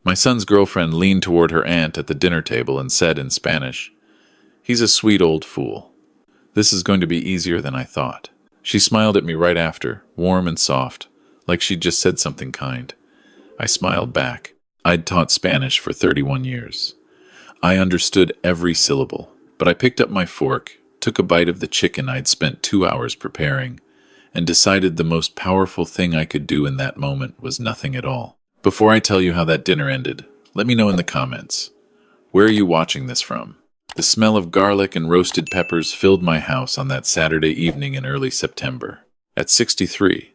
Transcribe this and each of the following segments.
My son's girlfriend leaned toward her aunt at the dinner table and said in Spanish, "He's a sweet old fool. This is going to be easier than I thought." She smiled at me right after, warm and soft, like she'd just said something kind. I smiled back. I'd taught Spanish for 31 years. I understood every syllable, but I picked up my fork, took a bite of the chicken I'd spent 2 hours preparing, and decided the most powerful thing I could do in that moment was nothing at all. Before I tell you how that dinner ended, let me know in the comments. Where are you watching this from? The smell of garlic and roasted peppers filled my house on that Saturday evening in early September. At 63,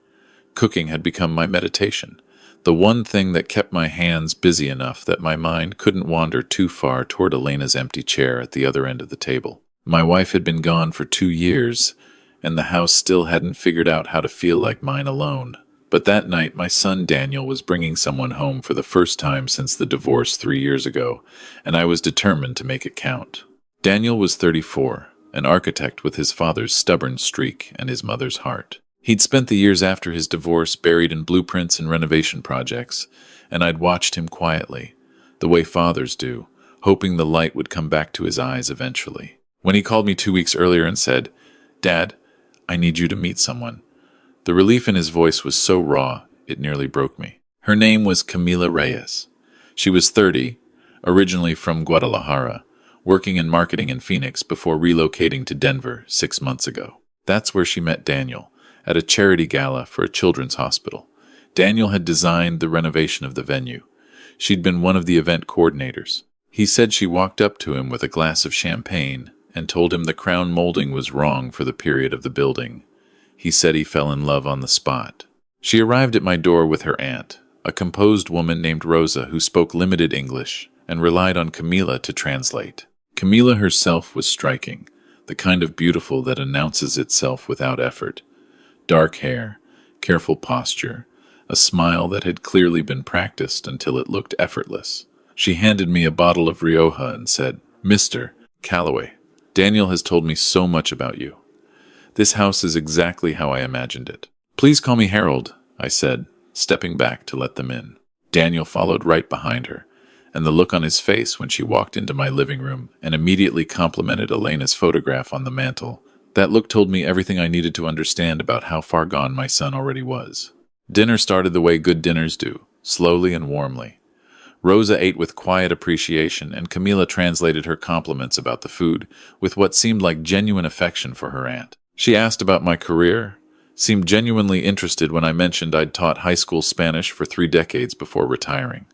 cooking had become my meditation, the one thing that kept my hands busy enough that my mind couldn't wander too far toward Elena's empty chair at the other end of the table. My wife had been gone for 2 years, and the house still hadn't figured out how to feel like mine alone. But that night, my son Daniel was bringing someone home for the first time since the divorce 3 years ago, and I was determined to make it count. Daniel was 34, an architect with his father's stubborn streak and his mother's heart. He'd spent the years after his divorce buried in blueprints and renovation projects, and I'd watched him quietly, the way fathers do, hoping the light would come back to his eyes eventually. When he called me 2 weeks earlier and said, "Dad, I need you to meet someone," the relief in his voice was so raw, it nearly broke me. Her name was Camila Reyes. She was 30, originally from Guadalajara, working in marketing in Phoenix before relocating to Denver 6 months ago. That's where she met Daniel, at a charity gala for a children's hospital. Daniel had designed the renovation of the venue. She'd been one of the event coordinators. He said she walked up to him with a glass of champagne and told him the crown molding was wrong for the period of the building. He said he fell in love on the spot. She arrived at my door with her aunt, a composed woman named Rosa who spoke limited English and relied on Camila to translate. Camila herself was striking, the kind of beautiful that announces itself without effort. Dark hair, careful posture, a smile that had clearly been practiced until it looked effortless. She handed me a bottle of Rioja and said, "Mr. Calloway, Daniel has told me so much about you. This house is exactly how I imagined it." "Please call me Harold," I said, stepping back to let them in. Daniel followed right behind her, and the look on his face when she walked into my living room and immediately complimented Elena's photograph on the mantel. That look told me everything I needed to understand about how far gone my son already was. Dinner started the way good dinners do, slowly and warmly. Rosa ate with quiet appreciation, and Camila translated her compliments about the food with what seemed like genuine affection for her aunt. She asked about my career, seemed genuinely interested when I mentioned I'd taught high school Spanish for 3 decades before retiring.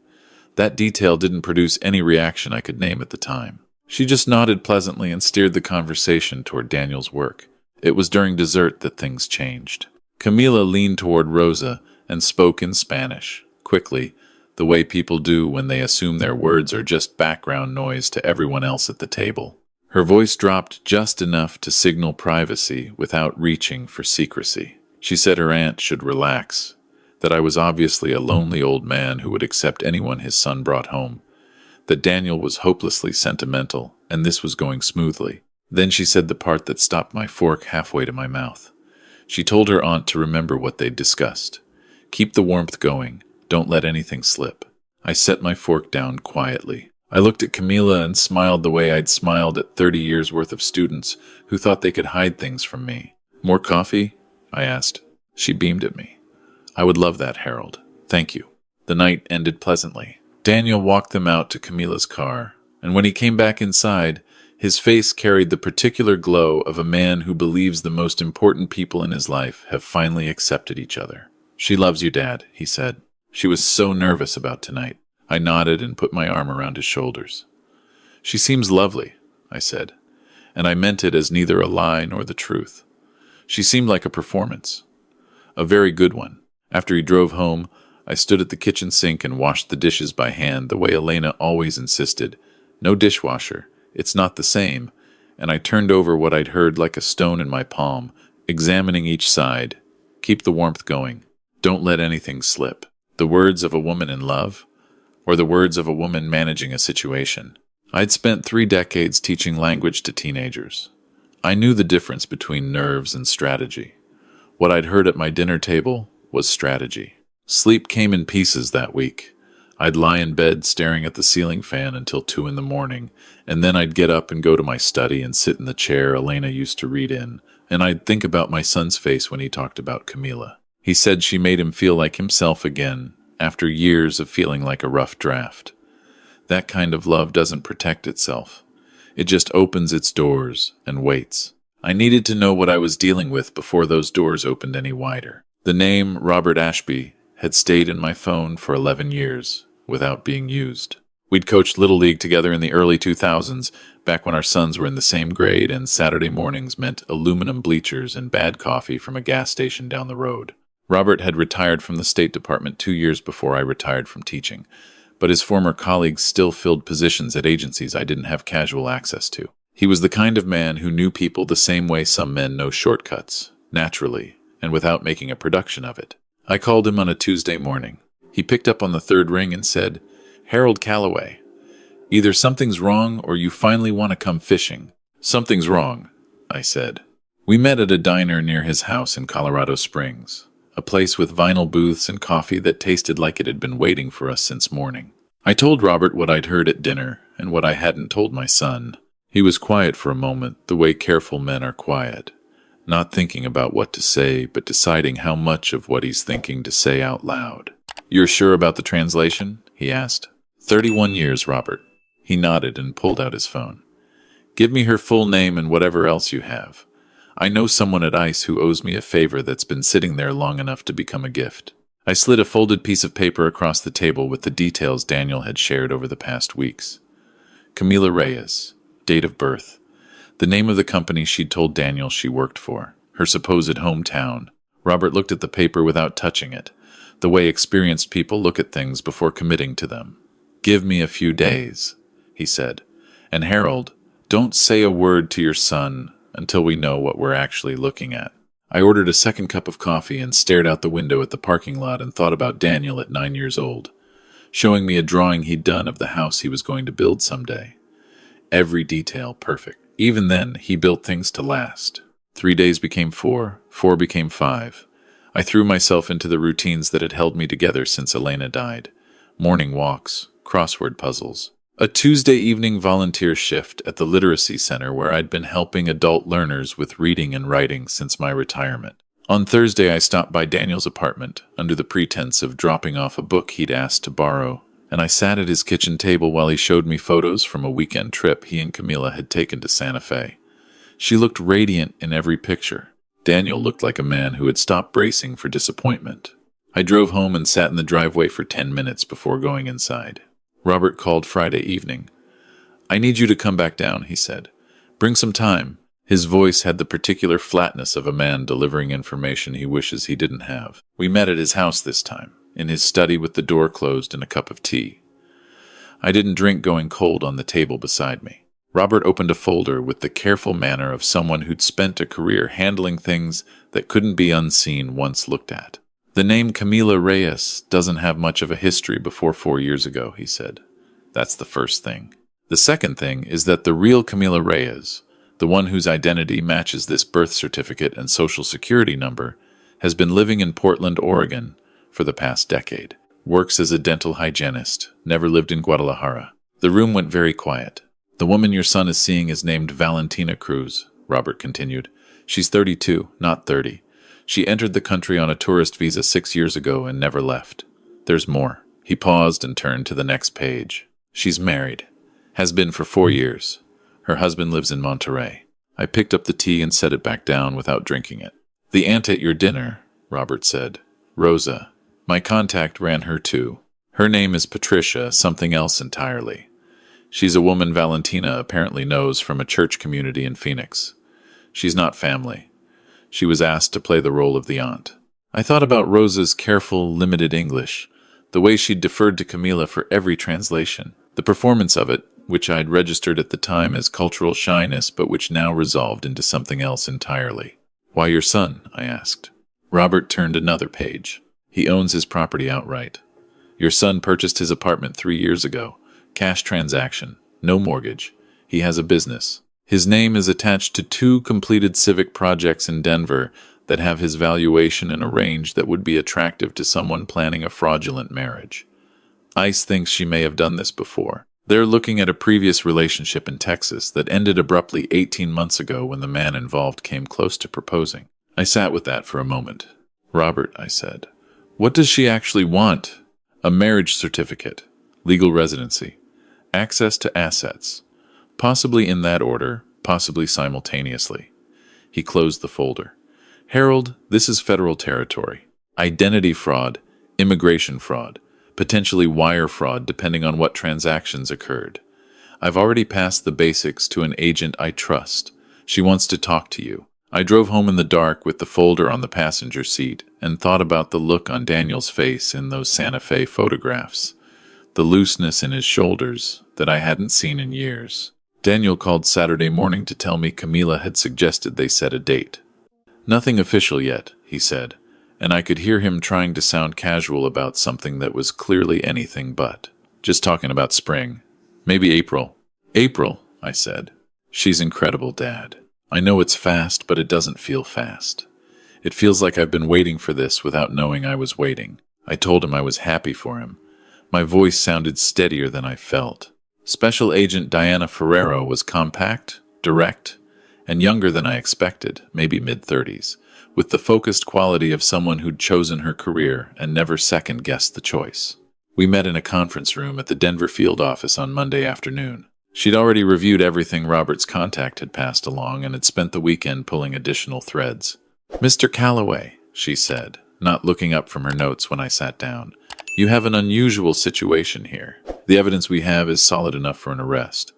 That detail didn't produce any reaction I could name at the time. She just nodded pleasantly and steered the conversation toward Daniel's work. It was during dessert that things changed. Camila leaned toward Rosa and spoke in Spanish, quickly, the way people do when they assume their words are just background noise to everyone else at the table. Her voice dropped just enough to signal privacy without reaching for secrecy. She said her aunt should relax, that I was obviously a lonely old man who would accept anyone his son brought home, that Daniel was hopelessly sentimental, and this was going smoothly. Then she said the part that stopped my fork halfway to my mouth. She told her aunt to remember what they'd discussed. Keep the warmth going. Don't let anything slip. I set my fork down quietly. I looked at Camila and smiled the way I'd smiled at 30 years' worth of students who thought they could hide things from me. "More coffee?" I asked. She beamed at me. "I would love that, Harold. Thank you." The night ended pleasantly. Daniel walked them out to Camila's car, and when he came back inside, his face carried the particular glow of a man who believes the most important people in his life have finally accepted each other. "She loves you, Dad," he said. She was so nervous about tonight. I nodded and put my arm around his shoulders. "She seems lovely," I said, and I meant it as neither a lie nor the truth. She seemed like a performance, a very good one. After he drove home, I stood at the kitchen sink and washed the dishes by hand the way Elena always insisted. No dishwasher, it's not the same, and I turned over what I'd heard like a stone in my palm, examining each side. Keep the warmth going. Don't let anything slip. The words of a woman in love, or the words of a woman managing a situation. I'd spent 3 decades teaching language to teenagers. I knew the difference between nerves and strategy. What I'd heard at my dinner table was strategy. Sleep came in pieces that week. I'd lie in bed staring at the ceiling fan until 2 in the morning, and then I'd get up and go to my study and sit in the chair Elena used to read in, and I'd think about my son's face when he talked about Camila. He said she made him feel like himself again, after years of feeling like a rough draft. That kind of love doesn't protect itself. It just opens its doors and waits. I needed to know what I was dealing with before those doors opened any wider. The name Robert Ashby had stayed in my phone for 11 years without being used. We'd coached Little League together in the early 2000s, back when our sons were in the same grade and Saturday mornings meant aluminum bleachers and bad coffee from a gas station down the road. Robert had retired from the State Department 2 years before I retired from teaching, but his former colleagues still filled positions at agencies I didn't have casual access to. He was the kind of man who knew people the same way some men know shortcuts, naturally, and without making a production of it. I called him on a Tuesday morning. He picked up on the third ring and said, "Harold Calloway, either something's wrong or you finally want to come fishing." "Something's wrong," I said. We met at a diner near his house in Colorado Springs, a place with vinyl booths and coffee that tasted like it had been waiting for us since morning. I told Robert what I'd heard at dinner and what I hadn't told my son. He was quiet for a moment, the way careful men are quiet, not thinking about what to say, but deciding how much of what he's thinking to say out loud. "You're sure about the translation?" he asked. 31 years, Robert. He nodded and pulled out his phone. "Give me her full name and whatever else you have. I know someone at ICE who owes me a favor that's been sitting there long enough to become a gift." I slid a folded piece of paper across the table with the details Daniel had shared over the past weeks. Camila Reyes, date of birth, the name of the company she'd told Daniel she worked for, her supposed hometown. Robert looked at the paper without touching it, the way experienced people look at things before committing to them. "Give me a few days," he said. "And Harold, don't say a word to your son until we know what we're actually looking at." I ordered a second cup of coffee and stared out the window at the parking lot and thought about Daniel at 9 years old, showing me a drawing he'd done of the house he was going to build someday. Every detail perfect. Even then, he built things to last. 3 days became 4, 4 became 5. I threw myself into the routines that had held me together since Elena died. Morning walks, crossword puzzles. A Tuesday evening volunteer shift at the literacy center where I'd been helping adult learners with reading and writing since my retirement. On Thursday, I stopped by Daniel's apartment under the pretense of dropping off a book he'd asked to borrow, and I sat at his kitchen table while he showed me photos from a weekend trip he and Camila had taken to Santa Fe. She looked radiant in every picture. Daniel looked like a man who had stopped bracing for disappointment. I drove home and sat in the driveway for 10 minutes before going inside. Robert called Friday evening. "I need you to come back down," he said. "Bring some time." His voice had the particular flatness of a man delivering information he wishes he didn't have. We met at his house this time, in his study with the door closed and a cup of tea. I didn't drink going cold on the table beside me. Robert opened a folder with the careful manner of someone who'd spent a career handling things that couldn't be unseen once looked at. "The name Camila Reyes doesn't have much of a history before 4 years ago," he said. "That's the first thing. The second thing is that the real Camila Reyes, the one whose identity matches this birth certificate and social security number, has been living in Portland, Oregon for the past decade. Works as a dental hygienist, never lived in Guadalajara." The room went very quiet. "The woman your son is seeing is named Valentina Cruz," Robert continued. "She's 32, not 30. She entered the country on a tourist visa 6 years ago and never left. There's more." He paused and turned to the next page. "She's married. Has been for 4 years. Her husband lives in Monterey." I picked up the tea and set it back down without drinking it. "The aunt at your dinner," Robert said. "Rosa. My contact ran her too. Her name is Patricia, something else entirely. She's a woman Valentina apparently knows from a church community in Phoenix. She's not family. She was asked to play the role of the aunt." I thought about Rosa's careful, limited English, the way she'd deferred to Camila for every translation, the performance of it, which I'd registered at the time as cultural shyness but which now resolved into something else entirely. "Why your son?" I asked. Robert turned another page. "He owns his property outright. Your son purchased his apartment 3 years ago. Cash transaction. No mortgage. He has a business. His name is attached to 2 completed civic projects in Denver that have his valuation in a range that would be attractive to someone planning a fraudulent marriage. Ice thinks she may have done this before. They're looking at a previous relationship in Texas that ended abruptly 18 months ago when the man involved came close to proposing. I sat with that for a moment. Robert, I said, what does she actually want? A marriage certificate, legal residency, access to assets, possibly in that order, possibly simultaneously. He closed the folder. Harold, this is federal territory. Identity fraud, immigration fraud, potentially wire fraud depending on what transactions occurred. I've already passed the basics to an agent I trust. She wants to talk to you. I drove home in the dark with the folder on the passenger seat and thought about the look on Daniel's face in those Santa Fe photographs, the looseness in his shoulders that I hadn't seen in years. Daniel called Saturday morning to tell me Camila had suggested they set a date. Nothing official yet, he said, and I could hear him trying to sound casual about something that was clearly anything but. Just talking about spring. Maybe April. April, I said. She's incredible, Dad. I know it's fast, but it doesn't feel fast. It feels like I've been waiting for this without knowing I was waiting. I told him I was happy for him. My voice sounded steadier than I felt. Special Agent Diana Ferrero was compact, direct, and younger than I expected, maybe mid-30s, with the focused quality of someone who'd chosen her career and never second-guessed the choice. We met in a conference room at the Denver field office on Monday afternoon. She'd already reviewed everything Robert's contact had passed along and had spent the weekend pulling additional threads. Mr. Calloway, she said, not looking up from her notes when I sat down, you have an unusual situation here. The evidence we have is solid enough for an arrest,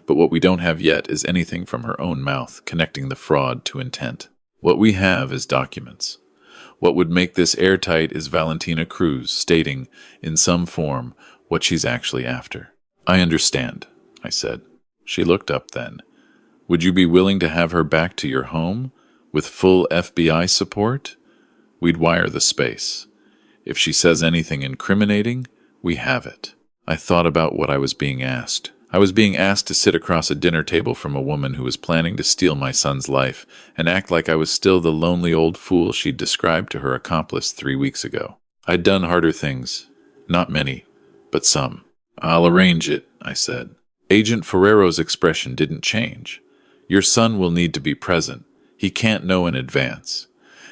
but what we don't have yet is anything from her own mouth connecting the fraud to intent. What we have is documents. What would make this airtight is Valentina Cruz stating, in some form, what she's actually after. I understand, I said. She looked up then. Would you be willing to have her back to your home, with full FBI support? We'd wire the space. If she says anything incriminating, we have it. I thought about what I was being asked. I was being asked to sit across a dinner table from a woman who was planning to steal my son's life and act like I was still the lonely old fool she'd described to her accomplice 3 weeks ago. I'd done harder things. Not many, but some. I'll arrange it, I said. Agent Ferrero's expression didn't change. Your son will need to be present. He can't know in advance.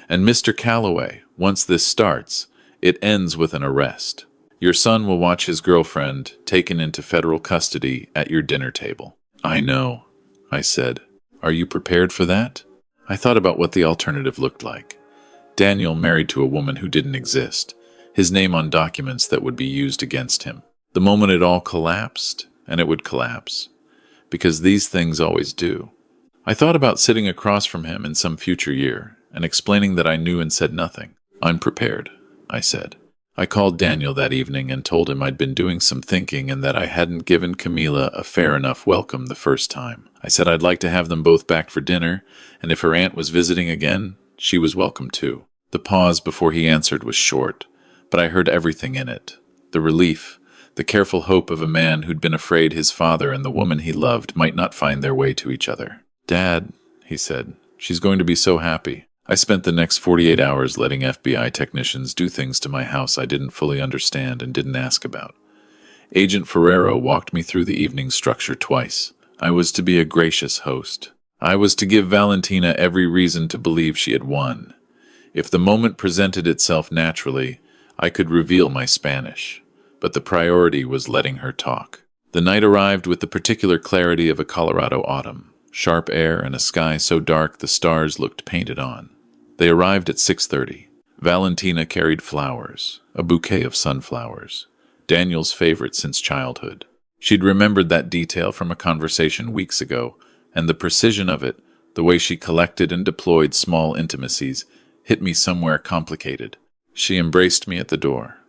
And Mr. Calloway, once this starts, it ends with an arrest. Your son will watch his girlfriend taken into federal custody at your dinner table. I know, I said. Are you prepared for that? I thought about what the alternative looked like. Daniel married to a woman who didn't exist, his name on documents that would be used against him. The moment it all collapsed, and it would collapse, because these things always do. I thought about sitting across from him in some future year and explaining that I knew and said nothing. I'm prepared, I said. I called Daniel that evening and told him I'd been doing some thinking and that I hadn't given Camila a fair enough welcome the first time. I said I'd like to have them both back for dinner, and if her aunt was visiting again, she was welcome too. The pause before he answered was short, but I heard everything in it. The relief, the careful hope of a man who'd been afraid his father and the woman he loved might not find their way to each other. Dad, he said, she's going to be so happy. I spent the next 48 hours letting FBI technicians do things to my house I didn't fully understand and didn't ask about. Agent Ferrero walked me through the evening structure twice. I was to be a gracious host. I was to give Valentina every reason to believe she had won. If the moment presented itself naturally, I could reveal my Spanish. But the priority was letting her talk. The night arrived with the particular clarity of a Colorado autumn. Sharp air and a sky so dark the stars looked painted on. They arrived at 6:30. Valentina carried flowers, a bouquet of sunflowers, Daniel's favorite since childhood. She'd remembered that detail from a conversation weeks ago, and the precision of it, the way she collected and deployed small intimacies, hit me somewhere complicated. She embraced me at the door.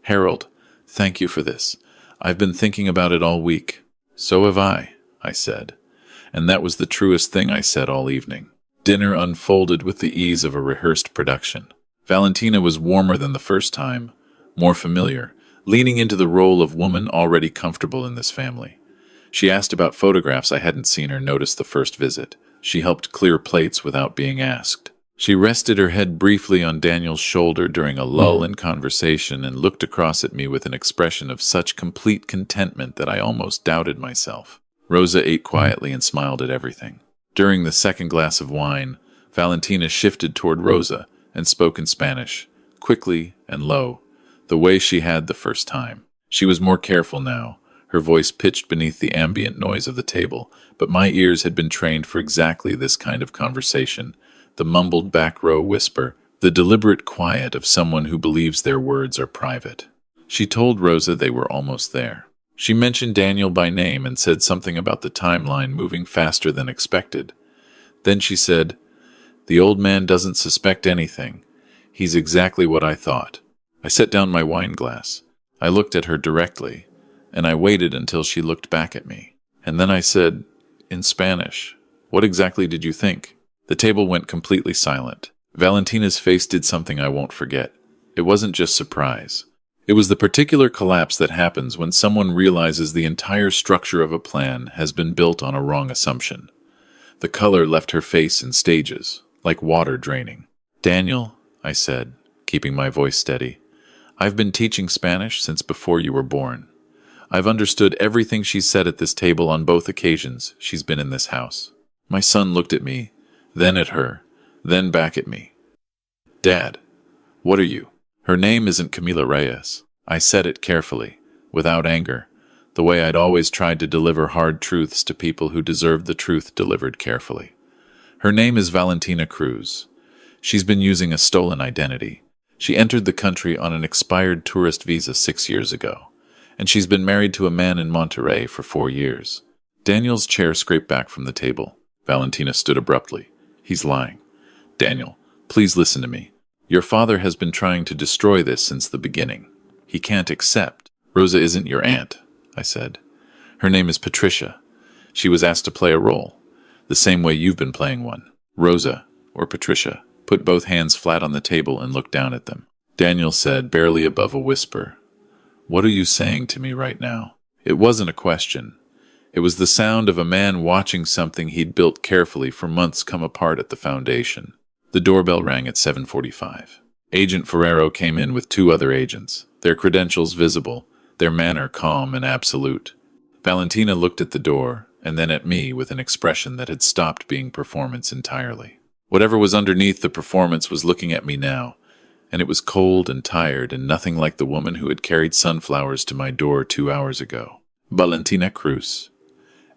Harold, thank you for this. I've been thinking about it all week. So have I said. And that was the truest thing I said all evening. Dinner unfolded with the ease of a rehearsed production. Valentina was warmer than the first time, more familiar, leaning into the role of woman already comfortable in this family. She asked about photographs I hadn't seen her notice the first visit. She helped clear plates without being asked. She rested her head briefly on Daniel's shoulder during a lull in conversation and looked across at me with an expression of such complete contentment that I almost doubted myself. Rosa ate quietly and smiled at everything. During the second glass of wine, Valentina shifted toward Rosa and spoke in Spanish, quickly and low, the way she had the first time. She was more careful now, her voice pitched beneath the ambient noise of the table, but my ears had been trained for exactly this kind of conversation, the mumbled back row whisper, the deliberate quiet of someone who believes their words are private. She told Rosa they were almost there. She mentioned Daniel by name and said something about the timeline moving faster than expected. Then she said, "The old man doesn't suspect anything. He's exactly what I thought." I set down my wine glass. I looked at her directly, and I waited until she looked back at me. And then I said, in Spanish, "What exactly did you think?" The table went completely silent. Valentina's face did something I won't forget. It wasn't just surprise. It was the particular collapse that happens when someone realizes the entire structure of a plan has been built on a wrong assumption. The color left her face in stages, like water draining. "Daniel," I said, keeping my voice steady, "I've been teaching Spanish since before you were born. I've understood everything she's said at this table on both occasions she's been in this house." My son looked at me, then at her, then back at me. "Dad, what are you?" "Her name isn't Camila Reyes." I said it carefully, without anger, the way I'd always tried to deliver hard truths to people who deserved the truth delivered carefully. "Her name is Valentina Cruz. She's been using a stolen identity. She entered the country on an expired tourist visa 6 years ago, and she's been married to a man in Monterrey for 4 years. Daniel's chair scraped back from the table. Valentina stood abruptly. "He's lying. Daniel, please listen to me. Your father has been trying to destroy this since the beginning. He can't accept." "Rosa isn't your aunt," I said. "Her name is Patricia. She was asked to play a role, the same way you've been playing one." Rosa, or Patricia, put both hands flat on the table and looked down at them. Daniel said, barely above a whisper, "What are you saying to me right now?" It wasn't a question. It was the sound of a man watching something he'd built carefully for months come apart at the foundation. The doorbell rang at 7:45. Agent Ferrero came in with 2 other agents, their credentials visible, their manner calm and absolute. Valentina looked at the door, and then at me with an expression that had stopped being performance entirely. Whatever was underneath the performance was looking at me now, and it was cold and tired and nothing like the woman who had carried sunflowers to my door 2 hours ago. "Valentina Cruz,"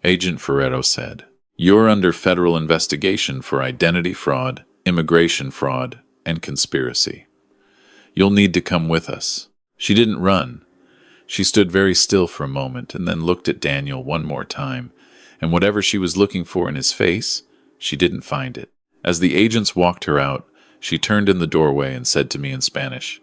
Agent Ferrero said, "you're under federal investigation for identity fraud, immigration fraud, and conspiracy. You'll need to come with us." She didn't run. She stood very still for a moment and then looked at Daniel one more time, and whatever she was looking for in his face, she didn't find it. As the agents walked her out, she turned in the doorway and said to me in Spanish,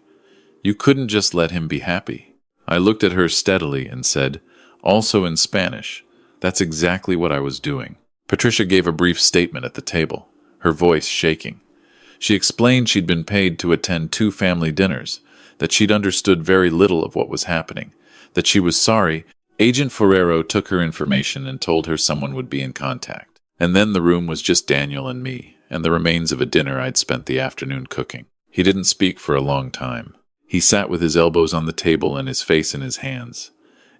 "You couldn't just let him be happy." I looked at her steadily and said, also in Spanish, "That's exactly what I was doing." Patricia gave a brief statement at the table, her voice shaking. She explained she'd been paid to attend 2 family dinners, that she'd understood very little of what was happening, that she was sorry. Agent Ferrero took her information and told her someone would be in contact. And then the room was just Daniel and me, and the remains of a dinner I'd spent the afternoon cooking. He didn't speak for a long time. He sat with his elbows on the table and his face in his hands.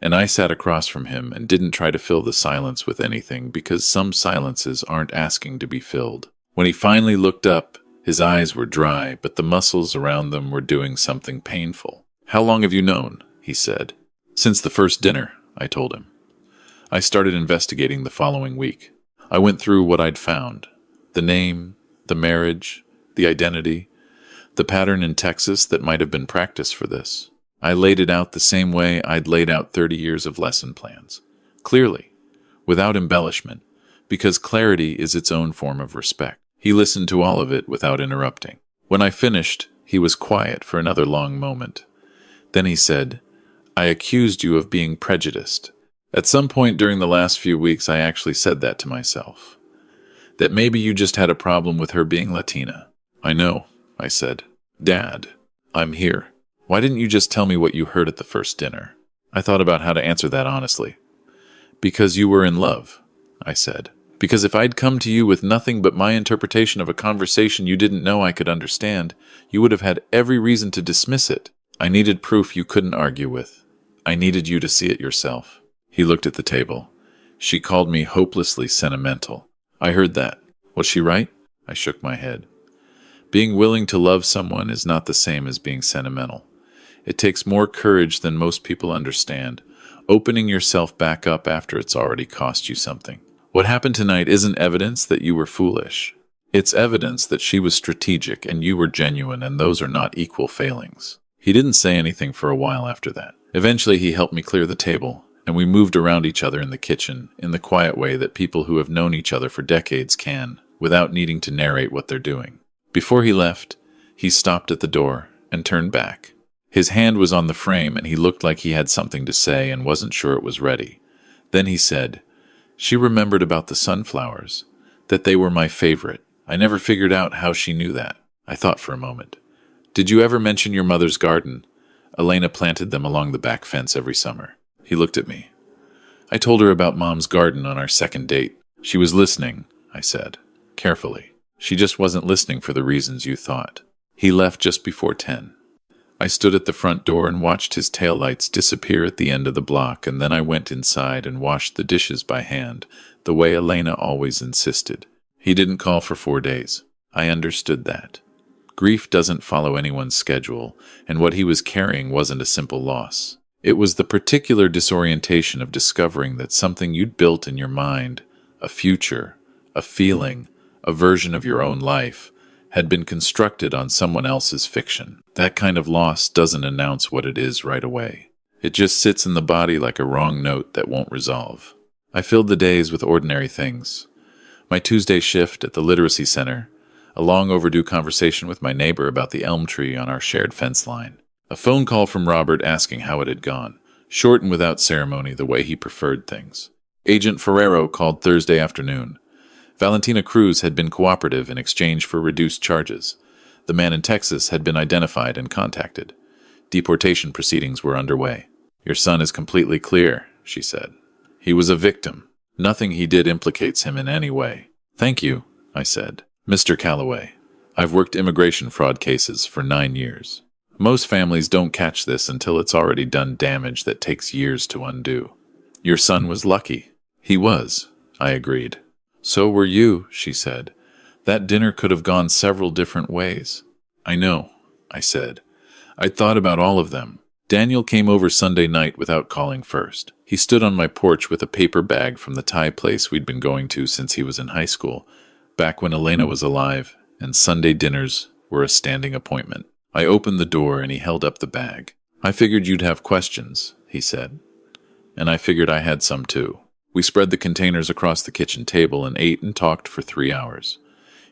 And I sat across from him and didn't try to fill the silence with anything because some silences aren't asking to be filled. When he finally looked up, his eyes were dry, but the muscles around them were doing something painful. "How long have you known?" he said. "Since the first dinner," I told him. I started investigating the following week. I went through what I'd found. The name, the marriage, the identity, the pattern in Texas that might have been practiced for this. I laid it out the same way I'd laid out 30 years of lesson plans. Clearly, without embellishment, because clarity is its own form of respect. He listened to all of it without interrupting. When I finished, he was quiet for another long moment. Then he said, "I accused you of being prejudiced. At some point during the last few weeks, I actually said that to myself. That maybe you just had a problem with her being Latina." "I know," I said. "Dad, I'm here. Why didn't you just tell me what you heard at the first dinner?" I thought about how to answer that honestly. "Because you were in love," I said, Because if I'd come to you with nothing but my interpretation of a conversation you didn't know I could understand, you would have had every reason to dismiss it. I needed proof you couldn't argue with. I needed you to see it yourself." He looked at the table. "She called me hopelessly sentimental." I heard that. Was she right? I shook my head. Being willing to love someone is not the same as being sentimental. It takes more courage than most people understand, opening yourself back up after it's already cost you something. What happened tonight isn't evidence that you were foolish. It's evidence that she was strategic and you were genuine, and those are not equal failings. He didn't say anything for a while after that. Eventually he helped me clear the table, and we moved around each other in the kitchen in the quiet way that people who have known each other for decades can, without needing to narrate what they're doing. Before he left, he stopped at the door and turned back. His hand was on the frame and he looked like he had something to say and wasn't sure it was ready. Then he said, "She remembered about the sunflowers, that they were my favorite. I never figured out how she knew that." I thought for a moment. "Did you ever mention your mother's garden? Elena planted them along the back fence every summer." He looked at me. "I told her about Mom's garden on our second date. She was listening," I said, carefully. "She just wasn't listening for the reasons you thought." He left just before 10. I stood at the front door and watched his taillights disappear at the end of the block, and then I went inside and washed the dishes by hand, the way Elena always insisted. He didn't call for 4 days. I understood that. Grief doesn't follow anyone's schedule, and what he was carrying wasn't a simple loss. It was the particular disorientation of discovering that something you'd built in your mind, a future, a feeling, a version of your own life, had been constructed on someone else's fiction. That kind of loss doesn't announce what it is right away. It just sits in the body like a wrong note that won't resolve. I filled the days with ordinary things. My Tuesday shift at the literacy center, a long overdue conversation with my neighbor about the elm tree on our shared fence line, a phone call from Robert asking how it had gone, short and without ceremony, the way he preferred things. Agent Ferrero called Thursday afternoon. Valentina Cruz had been cooperative in exchange for reduced charges. The man in Texas had been identified and contacted. Deportation proceedings were underway. "Your son is completely clear," she said. "He was a victim. Nothing he did implicates him in any way." "Thank you," I said. "Mr. Calloway, I've worked immigration fraud cases for 9 years. Most families don't catch this until it's already done damage that takes years to undo. Your son was lucky." "He was," I agreed. "So were you," she said. "That dinner could have gone several different ways." "I know," I said. I'd thought about all of them. Daniel came over Sunday night without calling first. He stood on my porch with a paper bag from the Thai place we'd been going to since he was in high school, back when Elena was alive, and Sunday dinners were a standing appointment. I opened the door and he held up the bag. "I figured you'd have questions," he said. And I figured I had some too. We spread the containers across the kitchen table and ate and talked for 3 hours.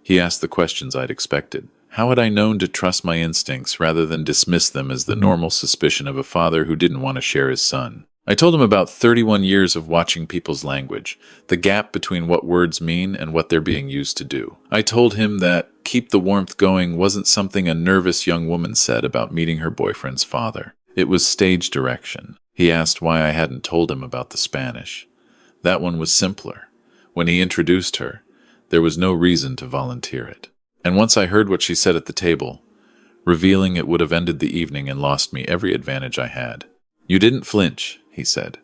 He asked the questions I'd expected. How had I known to trust my instincts rather than dismiss them as the normal suspicion of a father who didn't want to share his son? I told him about 31 years of watching people's language, the gap between what words mean and what they're being used to do. I told him that "keep the warmth going" wasn't something a nervous young woman said about meeting her boyfriend's father. It was stage direction. He asked why I hadn't told him about the Spanish. That one was simpler. When he introduced her, there was no reason to volunteer it. And once I heard what she said at the table, revealing it would have ended the evening and lost me every advantage I had. "You didn't flinch," he said.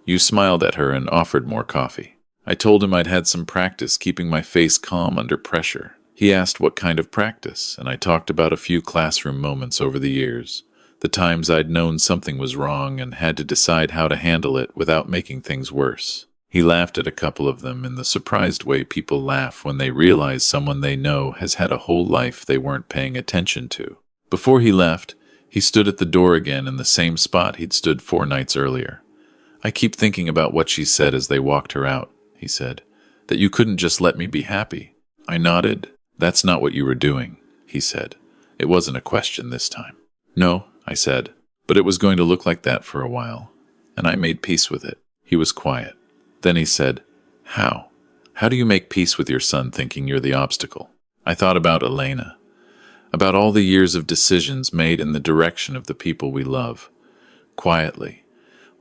"You smiled at her and offered more coffee." I told him I'd had some practice keeping my face calm under pressure. He asked what kind of practice, and I talked about a few classroom moments over the years, the times I'd known something was wrong and had to decide how to handle it without making things worse. He laughed at a couple of them in the surprised way people laugh when they realize someone they know has had a whole life they weren't paying attention to. Before he left, he stood at the door again in the same spot he'd stood 4 nights earlier. "I keep thinking about what she said as they walked her out," he said, "that you couldn't just let me be happy." I nodded. "That's not what you were doing," he said. It wasn't a question this time. "No," I said, "but it was going to look like that for a while, and I made peace with it." He was quiet. Then he said, "How? How do you make peace with your son thinking you're the obstacle?" I thought about Elena, about all the years of decisions made in the direction of the people we love, quietly,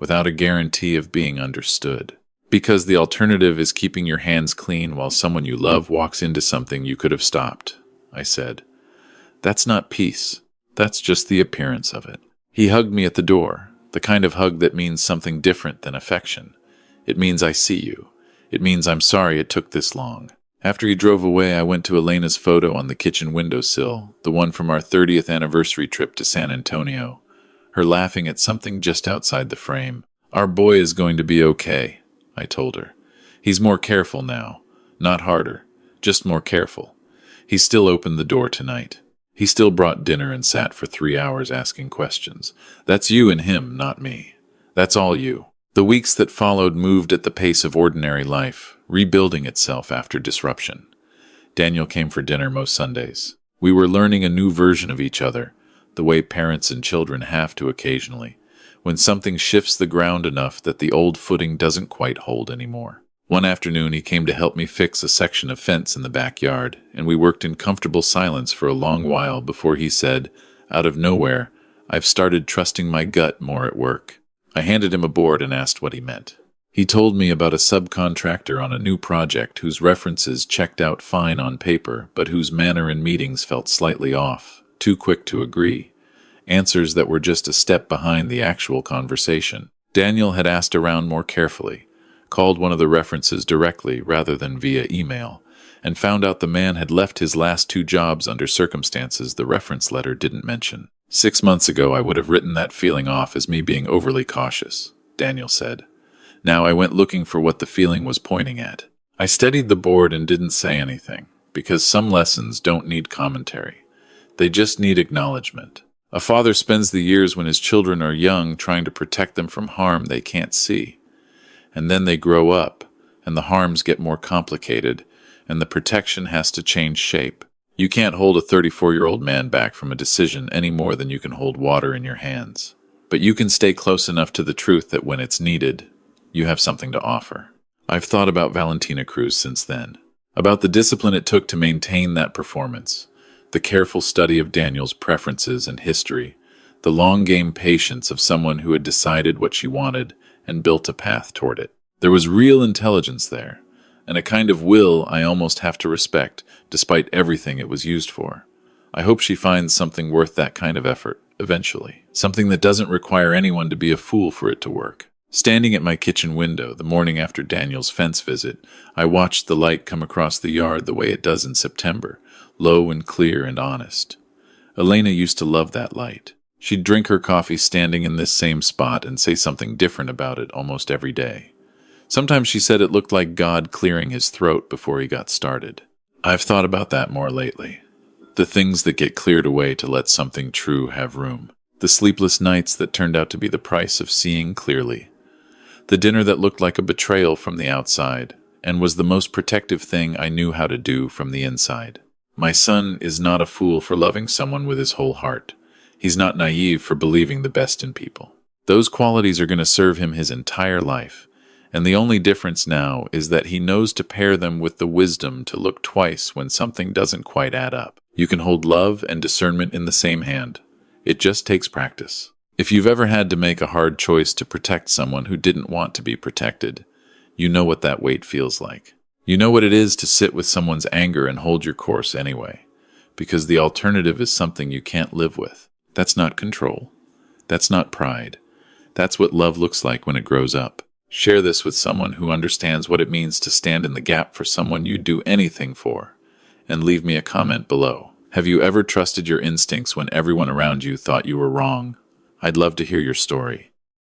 without a guarantee of being understood. Because the alternative is keeping your hands clean while someone you love walks into something you could have stopped, I said. That's not peace. That's just the appearance of it. He hugged me at the door, the kind of hug that means something different than affection. It means I see you. It means I'm sorry it took this long. After he drove away, I went to Elena's photo on the kitchen windowsill, the one from our 30th anniversary trip to San Antonio, her laughing at something just outside the frame. Our boy is going to be okay, I told her. He's more careful now. Not harder, just more careful. He still opened the door tonight. He still brought dinner and sat for 3 hours asking questions. That's you and him, not me. That's all you. The weeks that followed moved at the pace of ordinary life, rebuilding itself after disruption. Daniel came for dinner most Sundays. We were learning a new version of each other, the way parents and children have to occasionally, when something shifts the ground enough that the old footing doesn't quite hold anymore. One afternoon he came to help me fix a section of fence in the backyard, and we worked in comfortable silence for a long while before he said, out of nowhere, I've started trusting my gut more at work. I handed him a board and asked what he meant. He told me about a subcontractor on a new project whose references checked out fine on paper, but whose manner in meetings felt slightly off, too quick to agree. Answers that were just a step behind the actual conversation. Daniel had asked around more carefully, called one of the references directly rather than via email, and found out the man had left his last 2 jobs under circumstances the reference letter didn't mention. 6 months ago I would have written that feeling off as me being overly cautious, Daniel said. Now I went looking for what the feeling was pointing at. I studied the board and didn't say anything, because some lessons don't need commentary. They just need acknowledgement. A father spends the years when his children are young trying to protect them from harm they can't see. And then they grow up, and the harms get more complicated, and the protection has to change shape. You can't hold a 34-year-old man back from a decision any more than you can hold water in your hands. But you can stay close enough to the truth that when it's needed, you have something to offer. I've thought about Valentina Cruz since then, about the discipline it took to maintain that performance, the careful study of Daniel's preferences and history, the long-game patience of someone who had decided what she wanted and built a path toward it. There was real intelligence there, and a kind of will I almost have to respect, despite everything it was used for. I hope she finds something worth that kind of effort, eventually. Something that doesn't require anyone to be a fool for it to work. Standing at my kitchen window the morning after Daniel's fence visit, I watched the light come across the yard the way it does in September, low and clear and honest. Elena used to love that light. She'd drink her coffee standing in this same spot and say something different about it almost every day. Sometimes she said it looked like God clearing his throat before he got started. I've thought about that more lately. The things that get cleared away to let something true have room. The sleepless nights that turned out to be the price of seeing clearly. The dinner that looked like a betrayal from the outside, and was the most protective thing I knew how to do from the inside. My son is not a fool for loving someone with his whole heart. He's not naive for believing the best in people. Those qualities are going to serve him his entire life, and the only difference now is that he knows to pair them with the wisdom to look twice when something doesn't quite add up. You can hold love and discernment in the same hand. It just takes practice. If you've ever had to make a hard choice to protect someone who didn't want to be protected, you know what that weight feels like. You know what it is to sit with someone's anger and hold your course anyway, because the alternative is something you can't live with. That's not control. That's not pride. That's what love looks like when it grows up. Share this with someone who understands what it means to stand in the gap for someone you'd do anything for, and leave me a comment below. Have you ever trusted your instincts when everyone around you thought you were wrong? I'd love to hear your story.